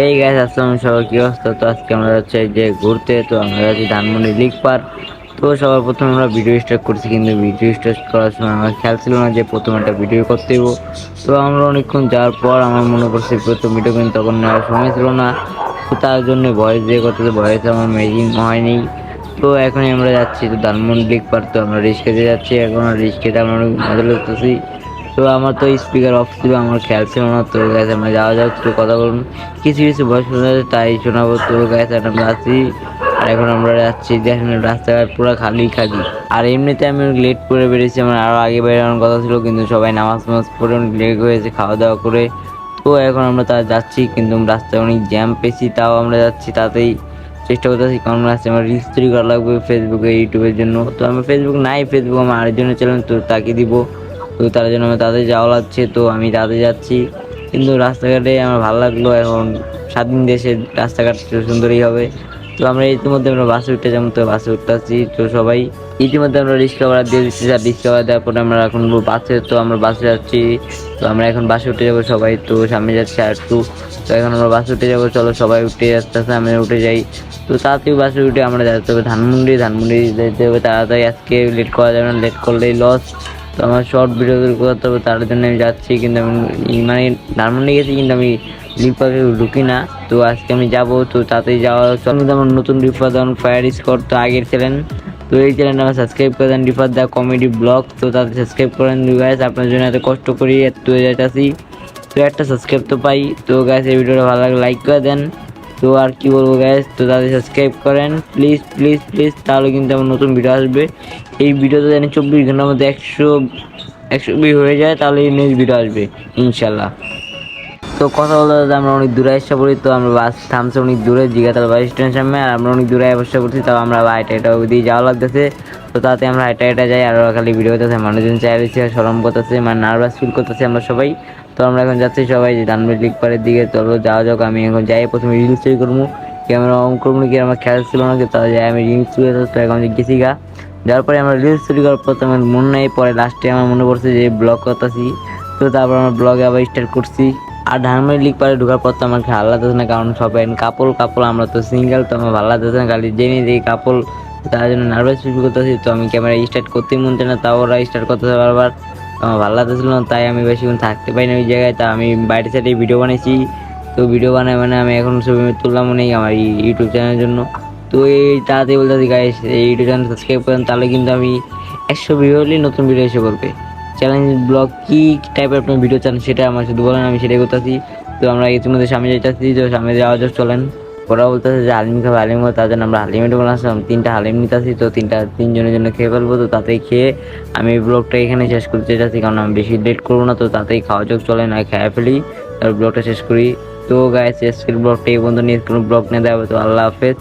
এই গাইস, আসসালামু সবার কি অবস্থা? তো আজকে আমরা যাচ্ছি এই যে ঘুরতে। তো আমরা যাচ্ছি ধানমন্ডি লিক পার্ক। তো সবার প্রথমে আমরা ভিডিও স্টার্ট করছি, কিন্তু ভিডিও স্টার্ট করার সময় আমার খেয়াল ছিল না যে প্রথমে একটা ভিডিও করতে হইব। তো আমরা অনেকক্ষণ যাওয়ার পর আমার মনে পড়ছে প্রথম ভিডিও, কিন্তু তখন নেওয়ার সময় ছিল না। তো তার জন্য ভয়েস দিয়ে করতে, ভয়েস আমার মেকিং হয়নি। তো এখনই আমরা যাচ্ছি তো ধানমন্ডি লিক পার্ক। তো আমরা রিস্কেতে যাচ্ছি, এখন রিস্কেতে আমরা অনেক মজা লাগতেছি। তো আমার তো স্পিকার অফ ছিল, আমার খেয়াল ছিল না। তো গ্যাস আমরা যাওয়া যাক, তো কথা বলুন। কিছু কিছু ভয়েস শোনা যায় তাই শোনাবো। তো গ্যাস আমরা আছি, আর এখন আমরা যাচ্ছি। দেখেন রাস্তাঘাট পুরো খালি খালি। আর এমনিতে আমি লেট করে বেরিয়েছি, আমার আরও আগে বেরোনোর কথা ছিল, কিন্তু সবাই নামাজ নামাজ পড়ে অনেক লেট হয়েছে খাওয়া দাওয়া করে। তো এখন আমরা তা যাচ্ছি, কিন্তু রাস্তায় অনেক জ্যাম পেয়েছি, তাও আমরা যাচ্ছি তাতেই চেষ্টা করতেছি। কারণ রাস্তায় আমার রিলস তৈরি করা লাগবে ফেসবুকে, ইউটিউবের জন্য। তো আমি ফেসবুক নাই, ফেসবুক আমার আরেকজনের চ্যানেল, তো তাকে দিব। তো তার জন্য আমার তাদের যাওয়া লাগছে, তো আমি তাদের যাচ্ছি। কিন্তু রাস্তাঘাটে আমার ভালো লাগলো, এখন স্বাধীন দেশে রাস্তাঘাট সুন্দরই হবে। তো আমরা ইতিমধ্যে আমরা বাসে উঠতে যাবো, তো বাসে উঠতেছি। তো সবাই ইতিমধ্যে আমরা রিক্সা ভাড়া দিয়ে দিচ্ছি, আর রিক্সা ভাড়া দেওয়ার পরে আমরা এখন বাসে, তো আমরা বাসে যাচ্ছি। তো আমরা এখন বাসে উঠে যাবো সবাই, তো সামনে যাচ্ছি আর একটু। তো এখন আমরা বাসে উঠে যাবো, চলো সবাই উঠে আসতে আসতে আমরা উঠে যাই। তো তাড়াতাড়ি বাসে উঠে আমরা যেতে হবে ধানমন্ডি। ধানমন্ডি যেতে হবে তাড়াতাড়ি, আজকে লেট করা যাবে না, লেট করলেই লস। তো আমার শর্ট ভিডিও করতে হবে, তার জন্য আমি যাচ্ছি। কিন্তু আমি মানে ধানমন্ডি গেছি, কিন্তু আমি লিক পার্কে ঢুকি না। তো আজকে আমি যাব, তো তাতেই যাওয়া চল। কিন্তু আমার নতুন রিফাদান ফায়ার স্কোর, তো আগের চ্যানেল। তো এই চ্যানেলটা আমার সাবস্ক্রাইব করে দেন, রিফাত দা কমেডি ব্লগ। তো তাতে সাবস্ক্রাইব করেন গাইস, আপনার জন্য এত কষ্ট করি, এত যাইতাছি। তো একটা সাবস্ক্রাইব তো পাই। তো গাইস এই ভিডিওটা ভালো লাগলে লাইক করে দেন। তো আর কি বলবো গাইস, তো তাদের সাবস্ক্রাইব করেন প্লিজ প্লিজ প্লিজ, তাহলে কিন্তু আমার নতুন ভিডিও আসবে। এই ভিডিওতে জানি 24 ঘন্টার মধ্যে 100 ভিউ হয়ে যায়, তাহলে নেক্সট ভিডিও আসবে ইনশাল্লাহ। তো কথা বলতে বলতে আমরা অনেক দূরে এসে পড়ি। তো আমরা বাস থামছে অনেক দূরে, জিগাতাল বাস স্ট্যান্ড সামনে, আর আমরা অনেক দূরে বসে পড়ছি। তাও আমরা হাইটা দিয়ে যাওয়া লাগতেছে। তো তাতে আমরা হাইটা যাই, আর খালি ভিডিও করতেছে, মানুষজন চাই রয়েছে, সরম করতেছে, মানে নার্ভাস ফিল করতেছি আমরা সবাই। তো আমরা এখন যাচ্ছি সবাই যে ধানমন্ডি লিক পাড়ের দিকে। চলো যাওয়া যাক। আমি এখন যাই, প্রথমে রিলস তৈরি করবো, ক্যামেরা অন করবো নাকি আমার খেয়াল ছিল না, তাও যাই আমি রিলস তৈরি। তো এখন গেছি গা, যাওয়ার পরে আমরা রিলস তৈরি করার পর আমার মনে নেই, পরে লাস্টে আমার মনে পড়ছে যে ব্লগ করতেছি। তো তারপর আমরা ব্লগে আবার স্টার্ট করছি। আর ধানমন্ডি লিক পারে ঢোকার পর তো আমার ভালো লাগতেছে না, কারণ সবাই কাপল, আমরা তো সিঙ্গেল। তো আমার ভালো লাগতেছে না, খালি জেনে দিই কাপল, তার জন্য নার্ভাস ফিল করতেছি। তো আমি ক্যামেরা স্টার্ট করতেই মন চায় না, তাও ওরা স্টার্ট করতেছে বারবার। আমার ভালো লাগতেছিল না, তাই আমি বেশিক্ষণ থাকতে পারি না ওই জায়গায়। তা আমি বাইরে সাইডে ভিডিও বানাইছি। তো ভিডিও বানাই মানে আমি এখন ছবি তুললাম নেই আমার ইউটিউব চ্যানেলের জন্য। তো এই তাড়াতাড়ি বলতেছি গাইস, এই ইউটিউব চ্যানেল সাবস্ক্রাইব করেন, তাহলে কিন্তু আমি 100 ভিডিও হলেই নতুন ভিডিও এসে পড়বে। চ্যালেঞ্জ ব্লগ কি টাইপের আপনার ভিডিও চান সেটা আমার শুধু বলেন, আমি সেটাই করতেছি। তো আমরা ইতিমধ্যে সামনে যাইতেছি, তো সামনে যাওয়া যাক চলেন। ওরা বলতেছে যে হালিম খাবে, হালিম খাবে, তার জন্য আমরা হালিমের দোকান আসলাম। 3টা হালিম নিতেছি, তো তিনজনের জন্য খেয়ে ফেলবো। তো তাতেই খেয়ে আমি ব্লগটা এখানে শেষ করতে চাচ্ছি, কারণ আমি বেশি লেট করবো না। তো তাতেই খাওয়া যাক চলেন, আর খেয়ে ফেলি, তারপর ব্লগটা শেষ করি। তো গাইস, শেষ ব্লগটা এই বন্ধু নিয়ে কোনো ব্লগ নিয়ে দেওয়া হবে। তো আল্লাহ হাফেজ।